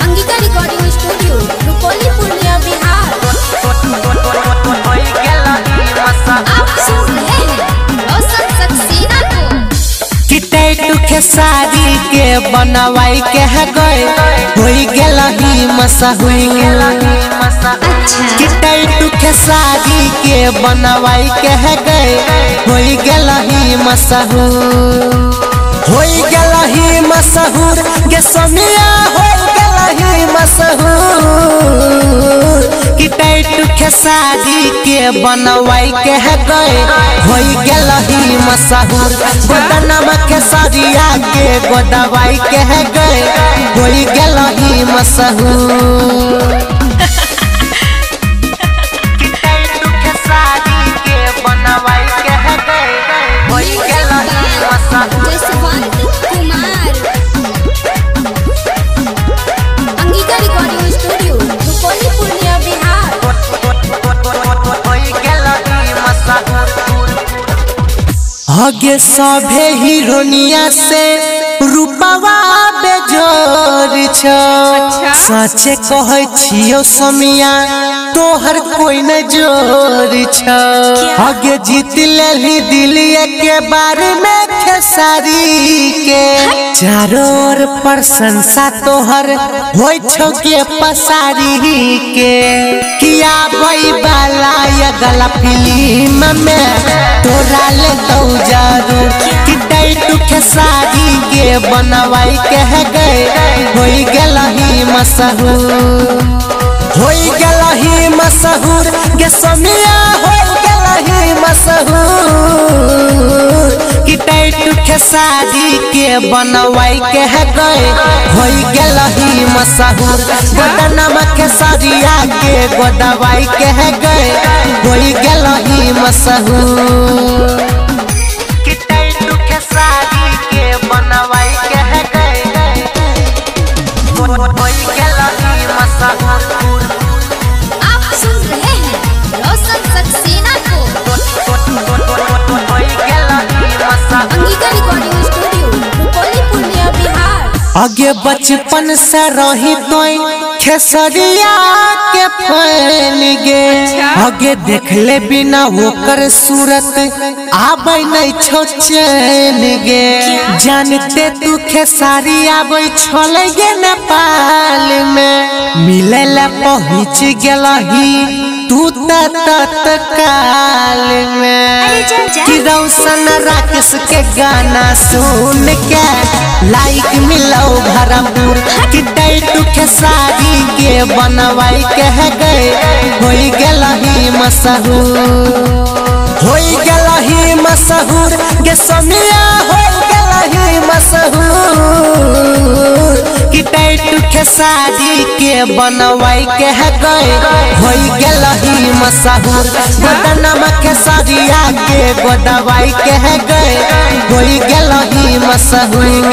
Angika recording studio Rupauli Purnia Bihar. आप सुन रहे हैं रोशन सक्सेना को। टैटू खेसारी के बनवाई के है गए होई गेला ही मशहूर। कि टैटू खेसारी के बनवाई के है गए होई गेला ही मशहूर। होई गेला ही मशहूर गे समिया होई गेला ही मशहूर। कि टैटू खेसारी के बनवाई के है गए होई गेला ही मशहूर। गोदनमा खेसारिया के गोदवाई के है गए होई गेला ही मशहूर। कि टैटू खेसारी के बनवाई के है गए होई गेला ही मशहूर। Jaswant Kumar Angika recording studio Rupauli Purnia Bihar. हगे सभे हिरोनिया से रूपवा बेजोर छ। सचे कहै छियो समिया तोहर कोई न जोर छ। हगे जीत लेली दिलिया के बारे में खेसारी के चारों ओर प्रशंसा तोहर होय छौ के पसारी के। किया भई बाला या गला फिल्म में तोरा ले दो जरूर। कि टैटू खेसारी के बनवाई के है गए होई गेला ही मशहूर। होई गेला ही मशहूर गे समिया होई गेला ही मशहूर। कि टैटू खेसारी के बनवाई के है गए होई गेला ही मशहूर। गोदनमा खेसारिया के गोदवाई के है गए होई गेला ही मशहूर। कि टैटू खेसारी के बनवाई के है गए होई गेला ही मशहूर। आप सुन रहे हैं रोशन सक्सेना को। Angika recording studio Rupauli Purnia Bihar. आगे बचपन से रही तो खेसरिया के फैन गे। आगे देखले बिना होकर सूरत आबै नहीं छौ चैन गे। जानते तू खेसारी आबै छले गे नेपाल में मिले ला पहुँच गेलही तू तत्काल में। कि रोशन राकेश के गाना सुन के लाइक मिलो भरपूर। कि टैटू खेसारी के बनवाई के है गए होई गेला ही मशहूर। होई गेला ही मशहूर गे समिया होई गेला ही मशहूर। कि टैटू खेसारी के बनवाई के है गए होई गेला ही मशहूर। गोदनमा खेसारिया के गोदवाई के है गए होई गेला ही मशहूर।